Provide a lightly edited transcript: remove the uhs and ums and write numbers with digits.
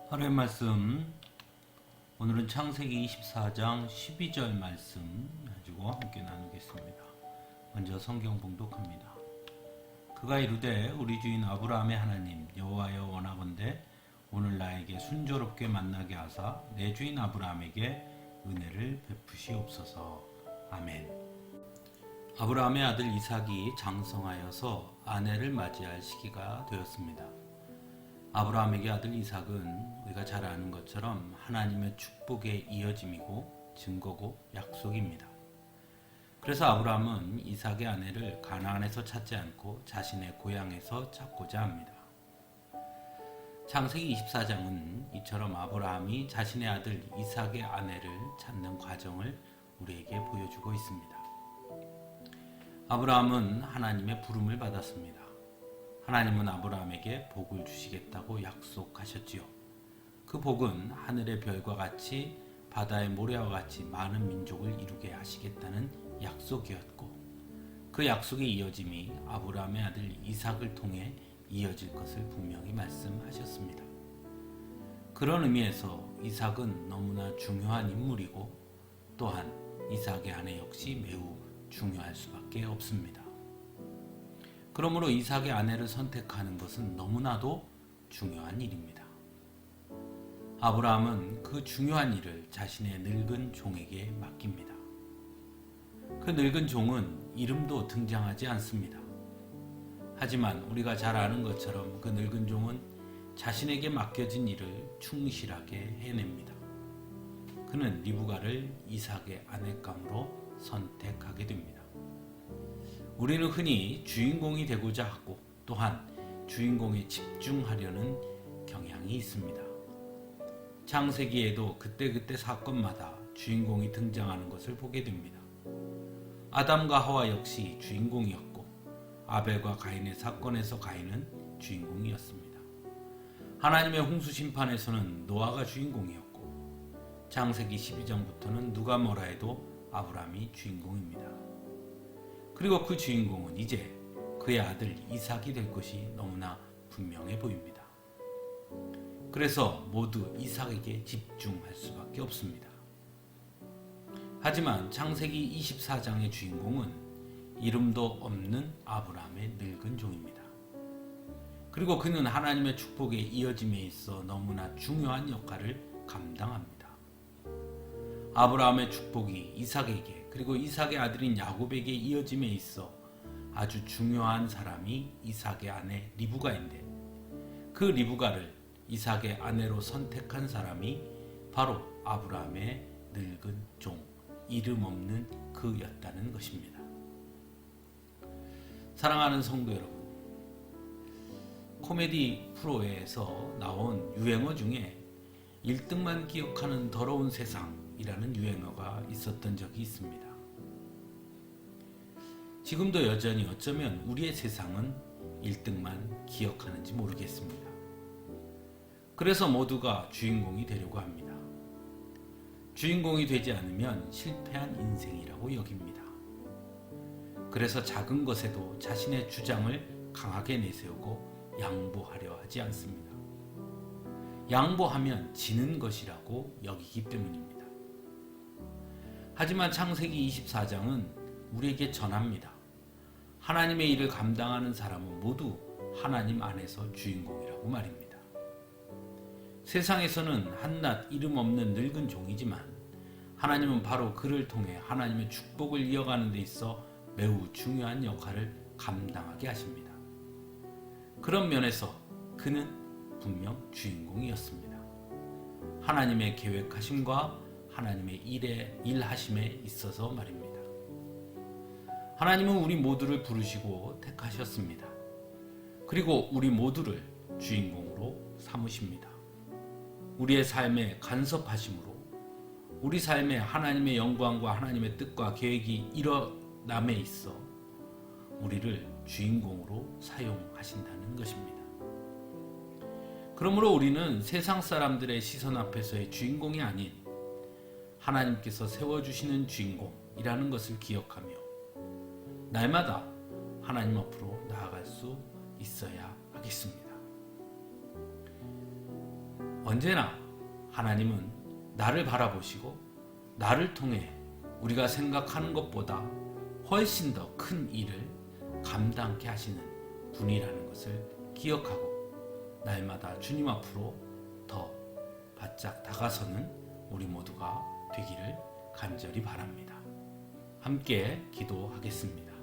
하루의 말씀, 오늘은 창세기 24장 12절 말씀 가지고 함께 나누겠습니다. 먼저 성경 봉독합니다. 그가 이르되 우리 주인 아브라함의 하나님 여호와여 원하건대 오늘 나에게 순조롭게 만나게 하사 내 주인 아브라함에게 은혜를 베푸시옵소서. 아멘. 아브라함의 아들 이삭이 장성하여서 아내를 맞이할 시기가 되었습니다. 아브라함에게 아들 이삭은 우리가 잘 아는 것처럼 하나님의 축복의 이어짐이고 증거고 약속입니다. 그래서 아브라함은 이삭의 아내를 가나안에서 찾지 않고 자신의 고향에서 찾고자 합니다. 창세기 24장은 이처럼 아브라함이 자신의 아들 이삭의 아내를 찾는 과정을 우리에게 보여주고 있습니다. 아브라함은 하나님의 부름을 받았습니다. 하나님은 아브라함에게 복을 주시겠다고 약속하셨지요. 그 복은 하늘의 별과 같이 바다의 모래와 같이 많은 민족을 이루게 하시겠다는 약속이었고, 그 약속의 이어짐이 아브라함의 아들 이삭을 통해 이어질 것을 분명히 말씀하셨습니다. 그런 의미에서 이삭은 너무나 중요한 인물이고, 또한 이삭의 아내 역시 매우 중요할 수밖에 없습니다. 그러므로 이삭의 아내를 선택하는 것은 너무나도 중요한 일입니다. 아브라함은 그 중요한 일을 자신의 늙은 종에게 맡깁니다. 그 늙은 종은 이름도 등장하지 않습니다. 하지만 우리가 잘 아는 것처럼 그 늙은 종은 자신에게 맡겨진 일을 충실하게 해냅니다. 그는 리브가를 이삭의 아내감으로 선택하게 됩니다. 우리는 흔히 주인공이 되고자 하고 또한 주인공에 집중하려는 경향이 있습니다. 창세기에도 그때그때 사건마다 주인공이 등장하는 것을 보게 됩니다. 아담과 하와 역시 주인공이었고, 아벨과 가인의 사건에서 가인은 주인공이었습니다. 하나님의 홍수 심판에서는 노아가 주인공이었고, 창세기 12장부터는 누가 뭐라 해도 아브라함이 주인공입니다. 그리고 그 주인공은 이제 그의 아들 이삭이 될 것이 너무나 분명해 보입니다. 그래서 모두 이삭에게 집중할 수밖에 없습니다. 하지만 창세기 24장의 주인공은 이름도 없는 아브라함의 늙은 종입니다. 그리고 그는 하나님의 축복의 이어짐에 있어 너무나 중요한 역할을 감당합니다. 아브라함의 축복이 이삭에게 그리고 이삭의 아들인 야곱에게 이어짐에 있어 아주 중요한 사람이 이삭의 아내 리브가인데, 그 리브가를 이삭의 아내로 선택한 사람이 바로 아브라함의 늙은 종, 이름 없는 그였다는 것입니다. 사랑하는 성도 여러분, 코미디 프로에서 나온 유행어 중에 1등만 기억하는 더러운 세상이라는 유행어가 있었던 적이 있습니다. 지금도 여전히 어쩌면 우리의 세상은 1등만 기억하는지 모르겠습니다. 그래서 모두가 주인공이 되려고 합니다. 주인공이 되지 않으면 실패한 인생이라고 여깁니다. 그래서 작은 것에도 자신의 주장을 강하게 내세우고 양보하려 하지 않습니다. 양보하면 지는 것이라고 여기기 때문입니다. 하지만 창세기 24장은 우리에게 전합니다. 하나님의 일을 감당하는 사람은 모두 하나님 안에서 주인공이라고 말입니다. 세상에서는 한낱 이름 없는 늙은 종이지만 하나님은 바로 그를 통해 하나님의 축복을 이어가는 데 있어 매우 중요한 역할을 감당하게 하십니다. 그런 면에서 그는 분명 주인공이었습니다. 하나님의 계획하심과 하나님의 일하심에 있어서 말입니다. 하나님은 우리 모두를 부르시고 택하셨습니다. 그리고 우리 모두를 주인공으로 삼으십니다. 우리의 삶에 간섭하심으로 우리 삶에 하나님의 영광과 하나님의 뜻과 계획이 일어남에 있어 우리를 주인공으로 사용하신다는 것입니다. 그러므로 우리는 세상 사람들의 시선 앞에서의 주인공이 아닌 하나님께서 세워주시는 주인공이라는 것을 기억하며 날마다 하나님 앞으로 나아갈 수 있어야 하겠습니다. 언제나 하나님은 나를 바라보시고 나를 통해 우리가 생각하는 것보다 훨씬 더 큰 일을 감당케 하시는 분이라는 것을 기억하고 날마다 주님 앞으로 더 바짝 다가서는 우리 모두가 되기를 간절히 바랍니다. 함께 기도하겠습니다.